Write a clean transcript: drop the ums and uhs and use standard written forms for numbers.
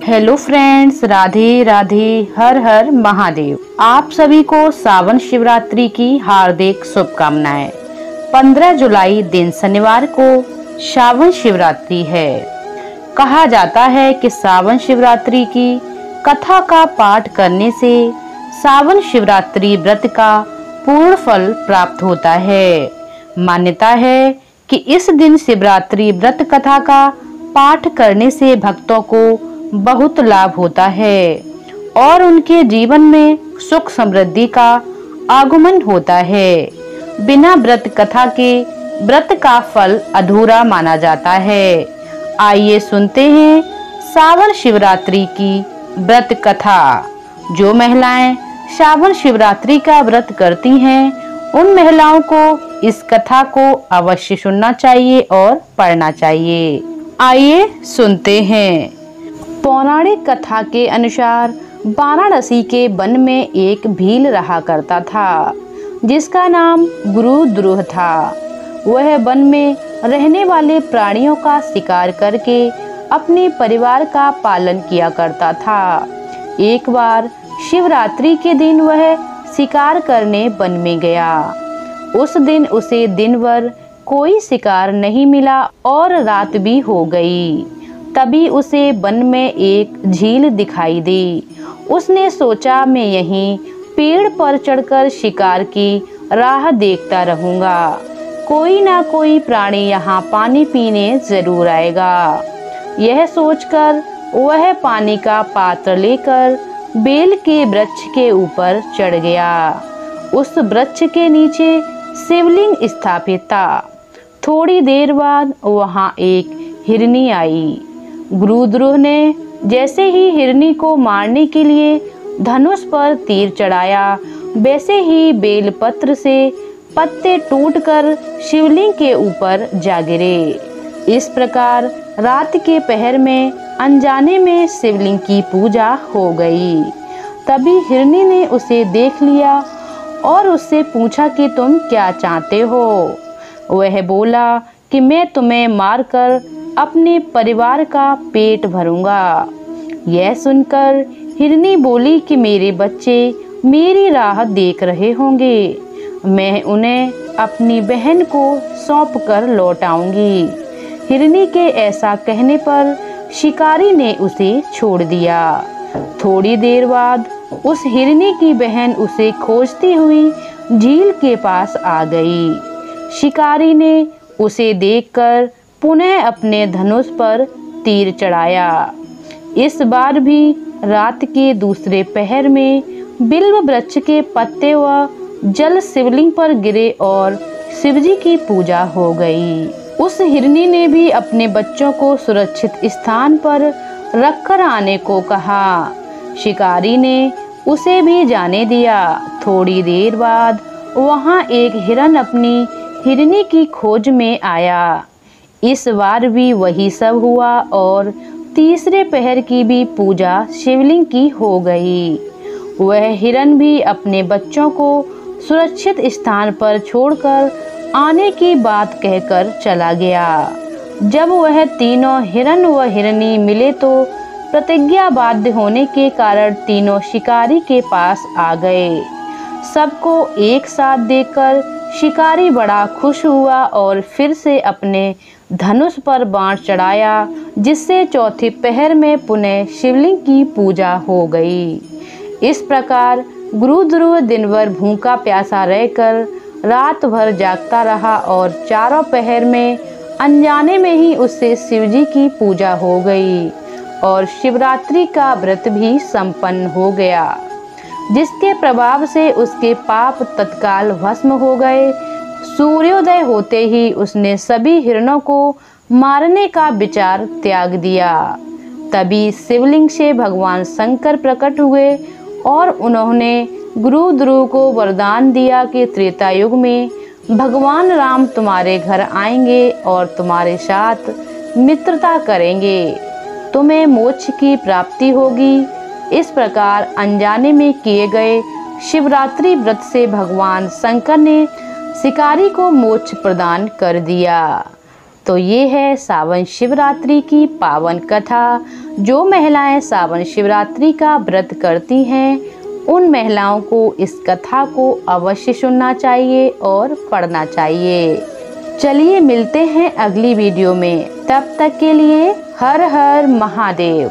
Hello friends, Radhe Radhe, हर हर महादेव। आप सभी को सावन शिवरात्रि की हार्दिक शुभकामनाएं। 15 जुलाई दिन शनिवार को सावन शिवरात्रि है। कहा जाता है कि सावन शिवरात्रि की कथा का पाठ करने से सावन शिवरात्रि व्रत का पूर्ण फल प्राप्त होता है। मान्यता है कि इस दिन शिवरात्रि व्रत कथा का पाठ करने से भक्तों को बहुत लाभ होता है और उनके जीवन में सुख समृद्धि का आगमन होता है। बिना व्रत कथा के व्रत का फल अधूरा माना जाता है। आइए सुनते हैं सावन शिवरात्रि की व्रत कथा। जो महिलाएं सावन शिवरात्रि का व्रत करती हैं, उन महिलाओं को इस कथा को अवश्य सुनना चाहिए और पढ़ना चाहिए। आइए सुनते हैं। पौराणिक कथा के अनुसार वाराणसी के वन में एक भील रहा करता था, जिसका नाम गुरुद्रुह था। वह वन में रहने वाले प्राणियों का शिकार करके अपने परिवार का पालन किया करता था। एक बार शिवरात्रि के दिन वह शिकार करने वन में गया। उस दिन उसे दिन भर कोई शिकार नहीं मिला और रात भी हो गई। तभी उसे वन में एक झील दिखाई दी। उसने सोचा, मैं यहीं पेड़ पर चढ़कर शिकार की राह देखता रहूंगा। कोई ना कोई प्राणी यहाँ पानी पीने जरूर आएगा। यह सोचकर वह पानी का पात्र लेकर बेल के वृक्ष के ऊपर चढ़ गया। उस वृक्ष के नीचे शिवलिंग स्थापित था। थोड़ी देर बाद वहाँ एक हिरनी आई। गुरुद्रुह ने जैसे ही हिरनी को मारने के लिए धनुष पर तीर चढ़ाया, वैसे ही बेलपत्र से पत्ते टूटकर शिवलिंग के ऊपर जा गिरे। इस प्रकार रात के पहर में अनजाने में शिवलिंग की पूजा हो गई। तभी हिरनी ने उसे देख लिया और उससे पूछा कि तुम क्या चाहते हो। वह बोला कि मैं तुम्हें मारकर अपने परिवार का पेट भरूंगा। यह सुनकर हिरनी बोली कि मेरे बच्चे मेरी राह देख रहे होंगे, मैं उन्हें अपनी बहन को सौंप कर लौट आऊंगी। हिरनी के ऐसा कहने पर शिकारी ने उसे छोड़ दिया। थोड़ी देर बाद उस हिरनी की बहन उसे खोजती हुई झील के पास आ गई। शिकारी ने उसे देखकर पुनः अपने धनुष पर तीर चढ़ाया। इस बार भी रात के दूसरे पहर में बिल्व वृक्ष के पत्ते व जल शिवलिंग पर गिरे और शिवजी की पूजा हो गई। उस हिरनी ने भी अपने बच्चों को सुरक्षित स्थान पर रखकर आने को कहा। शिकारी ने उसे भी जाने दिया। थोड़ी देर बाद वहाँ एक हिरन अपनी हिरनी की खोज में आया। इस बार भी वही सब हुआ और तीसरे पहर की भी पूजा शिवलिंग की हो गई। वह हिरन भी अपने बच्चों को सुरक्षित स्थान पर छोड़कर आने की बात कहकर चला गया। जब वह तीनों हिरन व हिरनी मिले तो प्रतिज्ञाबद्ध होने के कारण तीनों शिकारी के पास आ गए। सबको एक साथ देखकर शिकारी बड़ा खुश हुआ और फिर से अपने धनुष पर बाण चढ़ाया, जिससे चौथे पहर में पुनः शिवलिंग की पूजा हो गई। इस प्रकार गुरुद्रुह दिन भर भूखा प्यासा रहकर रात भर जागता रहा और चारों पहर में अनजाने में ही उससे शिवजी की पूजा हो गई और शिवरात्रि का व्रत भी संपन्न हो गया, जिसके प्रभाव से उसके पाप तत्काल भस्म हो गए। सूर्योदय होते ही उसने सभी हिरणों को मारने का विचार त्याग दिया। तभी शिवलिंग से भगवान शंकर प्रकट हुए और उन्होंने गुरुद्रुह को वरदान दिया कि त्रेता युग में भगवान राम तुम्हारे घर आएंगे और तुम्हारे साथ मित्रता करेंगे, तुम्हें मोक्ष की प्राप्ति होगी। इस प्रकार अनजाने में किए गए शिवरात्रि व्रत से भगवान शंकर ने शिकारी को मोक्ष प्रदान कर दिया। तो ये है सावन शिवरात्रि की पावन कथा। जो महिलाएं सावन शिवरात्रि का व्रत करती हैं उन महिलाओं को इस कथा को अवश्य सुनना चाहिए और पढ़ना चाहिए। चलिए मिलते हैं अगली वीडियो में, तब तक के लिए हर हर महादेव।